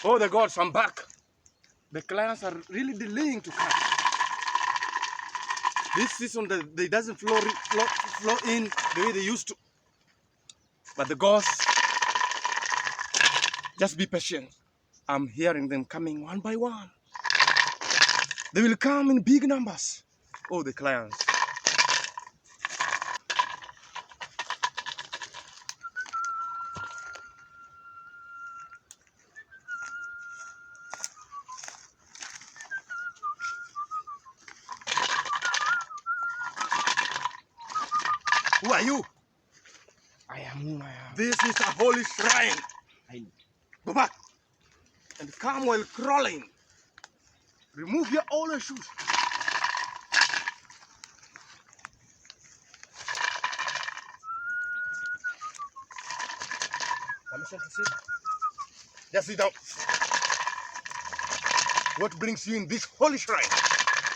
Oh, the gods, I'm back. The clients are really delaying to come. This season, they doesn't flow in the way they used to. But the gods, just be patient. I'm hearing them coming one by one. They will come in big numbers. Oh, the clients. Who are you? I am who I am. This is a holy shrine. Go back and come while crawling. Remove all your shoes. Permission to sit? Just sit down. What brings you in this holy shrine?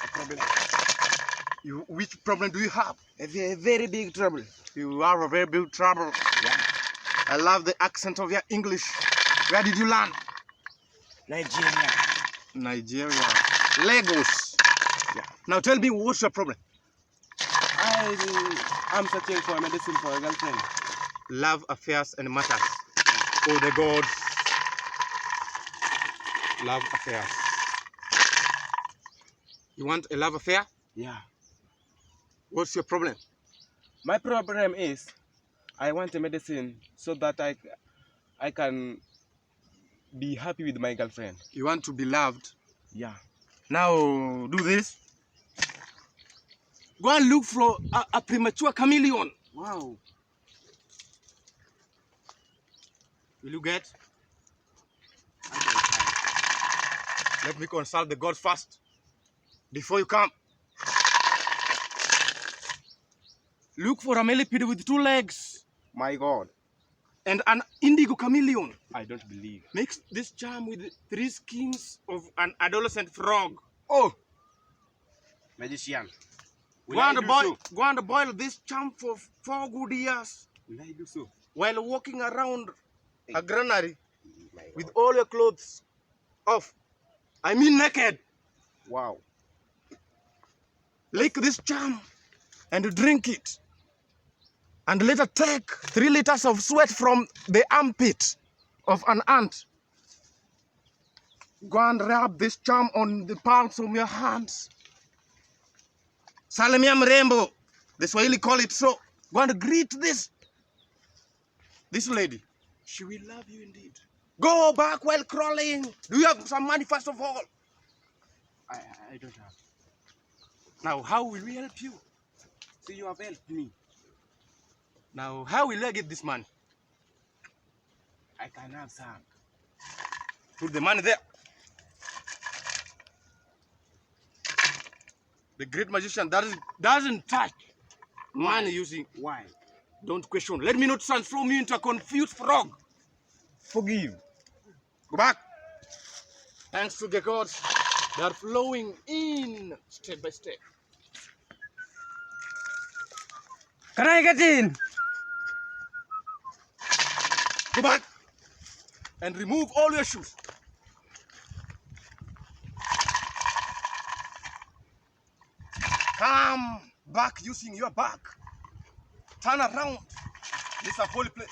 A problem. Which problem do you have? A very big trouble. You are a very big trouble. Yeah. I love the accent of your English. Where did you learn? Nigeria. Nigeria. Lagos. Yeah. Now tell me, what's your problem? I'm searching for a medicine for a girlfriend. Love affairs and matters. Oh, the gods. Love affairs. You want a love affair? Yeah. What's your problem? My problem is I want a medicine so that I can be happy with my girlfriend. You want to be loved? Yeah. Now do this. Go and look for a premature chameleon. Wow. Will you get? Let me consult the gods first before you come. Look for a millipede with 2 legs. My God. And an indigo chameleon. I don't believe. Mix this charm with 3 skins of an adolescent frog. Oh. Magician. Go and boil this charm for 4 good years. Will I do so? While walking around a granary with all your clothes off. I mean naked. Wow. Lick this charm and drink it. And later take 3 liters of sweat from the armpit of an ant. Go and rub this charm on the palms of your hands. Salamia mrembo. The Swahili call it so. Go and greet this lady. She will love you indeed. Go back while crawling. Do you have some money first of all? I don't have. Now, how will we help you? So you have helped me. Now, how will I get this money? I can have some. Put the money there. The great magician doesn't touch money using. Why? Don't question. Let me not transform you into a confused frog. Forgive. Go back. Thanks to the gods, they are flowing in step by step. Can I get in? Go back and remove all your shoes. Come back using your back. Turn around. This is a holy place.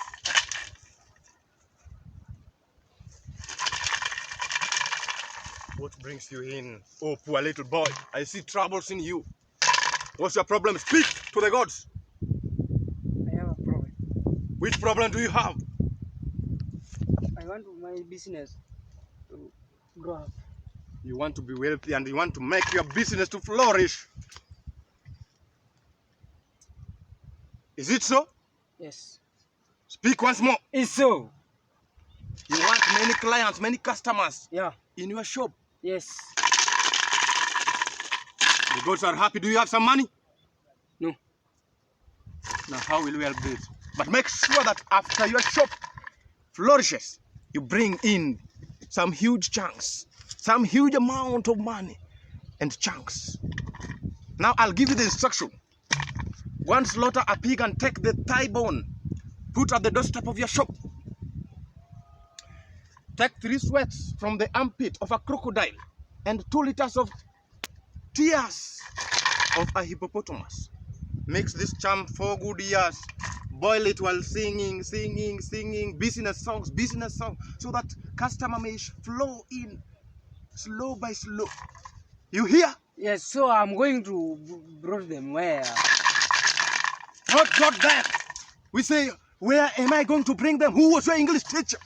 What brings you in? Oh, poor little boy. I see troubles in you. What's your problem? Speak to the gods. I have a problem. Which problem do you have? I want my business to grow up. You want to be wealthy and you want to make your business to flourish. Is it so? Yes. Speak once more. It's so. You want many clients, many customers Yeah. in your shop. Yes. The gods are happy. Do you have some money? No. Now how will we help this? But make sure that after your shop flourishes, you bring in some huge chunks, some huge amount of money and chunks. Now I'll give you the instruction. Go and slaughter a pig and take the thigh bone. Put at the doorstep of your shop. Take 3 sweats from the armpit of a crocodile and 2 liters of tears of a hippopotamus. Mix this charm 4 good years. Boil it while singing, business songs, so that customer may flow in slow by slow. You hear? Yes, so I'm going to bring them where? Not that. We say, where am I going to bring them? Who was your English teacher?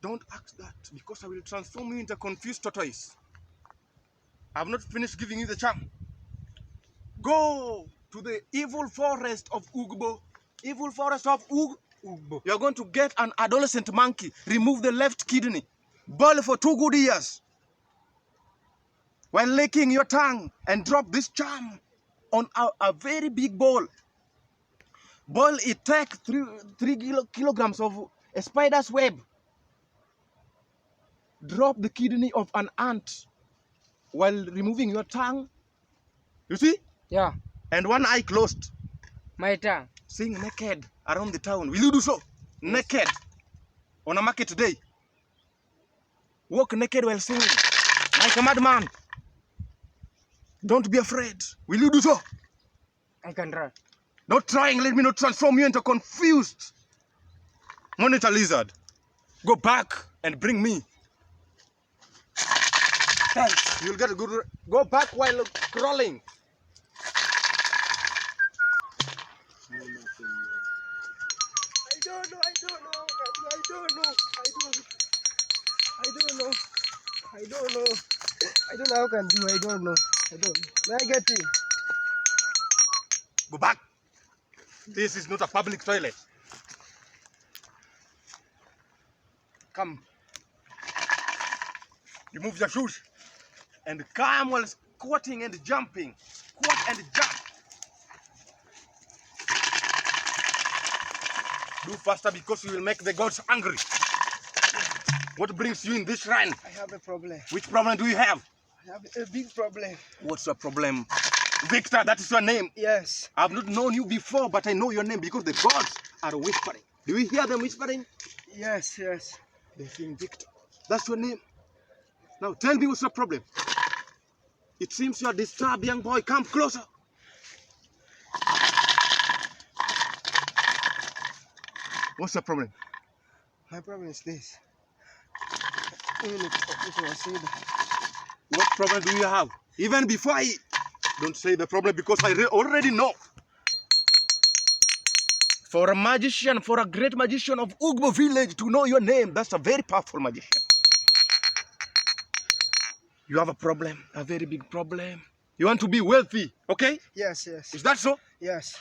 Don't ask that, because I will transform you into a confused tortoise. I've not finished giving you the charm. Go to the evil forest of Ugbo. Evil forest of Ugbo. You're going to get an adolescent monkey. Remove the left kidney. Boil for 2 good years. While licking your tongue, and drop this charm on a very big bowl. Boil it. Take 3 kilograms of a spider's web. Drop the kidney of an ant while removing your tongue. You see? Yeah. And one eye closed. My tongue. Sing naked around the town. Will you do so? Yes. Naked. On a market day. Walk naked while singing. Like a madman. Don't be afraid. Will you do so? I can try. Not trying. Let me not transform you into a confused monitor lizard. Go back and bring me. Thanks. You'll get a good... Go back while crawling. I don't know how I can do. I don't know. May I get in? Go back. This is not a public toilet. Come. Remove your shoes. And come while squatting and jumping. Squat and jump. Do faster, because you will make the gods angry. What brings you in this shrine? I have a problem. Which problem do you have? I have a big problem. What's your problem? Victor, that is your name. Yes. I've not known you before, but I know your name because the gods are whispering. Do you hear them whispering? Yes. They sing Victor. That's your name. Now tell me, what's your problem? It seems you are disturbed, young boy. Come closer. What's your problem? My problem is this. What problem do you have? Even before I... Don't say the problem, because I already know. For a magician, for a great magician of Ugbo village to know your name, that's a very powerful magician. You have a problem, a very big problem. You want to be wealthy, okay? Yes. Is that so? Yes.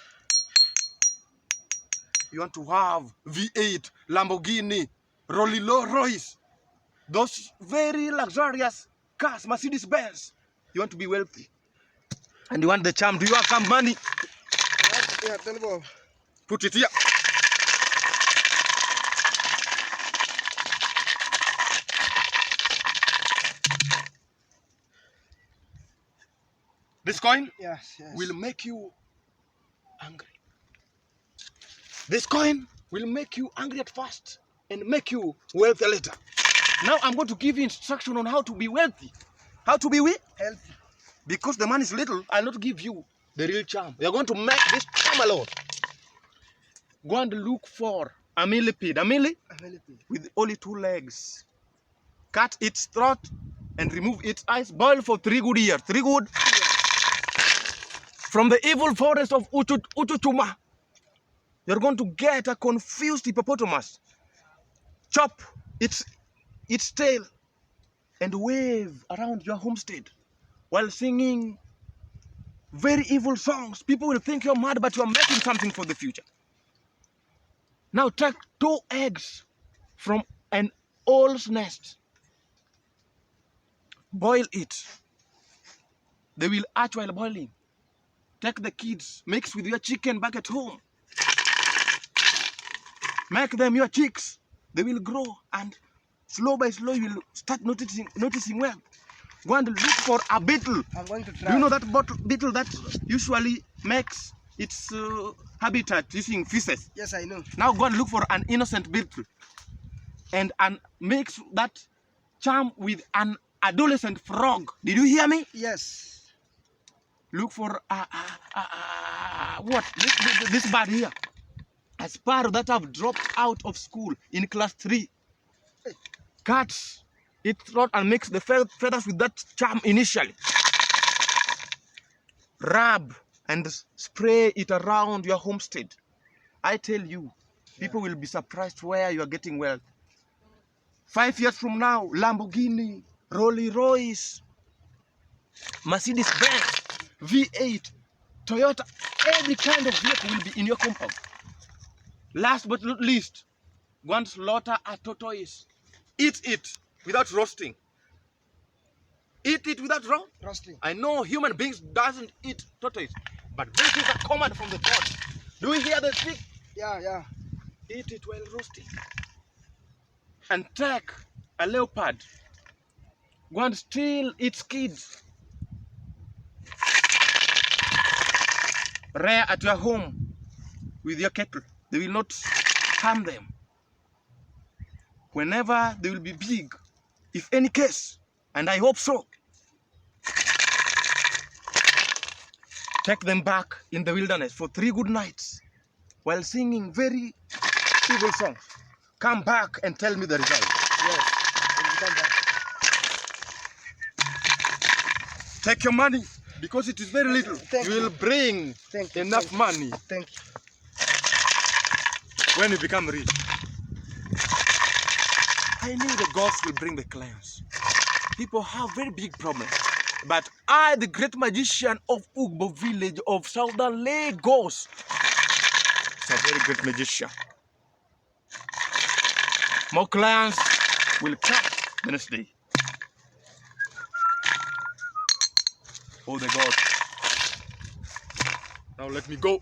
You want to have V8, Lamborghini, Rolls Royce, those very luxurious cars, Mercedes Benz. You want to be wealthy. And you want the charm. Do you have some money? Yeah, tell me. Put it here. This coin Yes. will make you angry. This coin will make you angry at first and make you wealthy later. Now I'm going to give you instruction on how to be wealthy. How to be healthy. Because the money is little, I'll not give you the real charm. You're going to make this charm alone. Go and look for a millipede. A millipede with only 2 legs. Cut its throat and remove its eyes. Boil for 3 good years. 3 good years. From the evil forest of Uchuchuma, you're going to get a confused hippopotamus. Chop its tail and wave around your homestead while singing very evil songs. People will think you're mad, but you're making something for the future. Now take 2 eggs from an owl's nest. Boil it. They will hatch while boiling. Take the kids, mix with your chicken back at home. Make them your chicks. They will grow, and slow by slow you will start noticing wealth. Go and look for a beetle. I'm going to try. Do you know that beetle that usually makes its habitat using feces? Yes, I know. Now go and look for an innocent beetle. and mix that charm with an adolescent frog. Did you hear me? Yes. Look for what? This bird here. A sparrow that have dropped out of school in class 3. Cut its throat and mix the feathers with that charm initially. Rub and spray it around your homestead. I tell you, people will be surprised where you are getting wealth. 5 years from now, Lamborghini, Rolls Royce, Mercedes-Benz, V8, Toyota, every kind of vehicle will be in your compound. Last but not least, go and slaughter a tortoise. Eat it without roasting. Eat it without Roasting. I know human beings doesn't eat tortoise, but this is a command from the God. Do you hear the speak? Yeah. Eat it while roasting. And take a leopard. Go and steal its kids. Rear at your home with your cattle. They will not harm them. Whenever they will be big, if any case, and I hope so, take them back in the wilderness for 3 good nights while singing very evil songs. Come back and tell me the result. Yes. We'll come back. Take your money because it is very little. Thank You will bring Thank you. enough money Thank you. when you become rich. I knew the gods will bring the clients. People have very big problems. But I, the great magician of Ugbo village of southern Lagos, is a very great magician. More clients will come the next day. Oh, the God. Now let me go.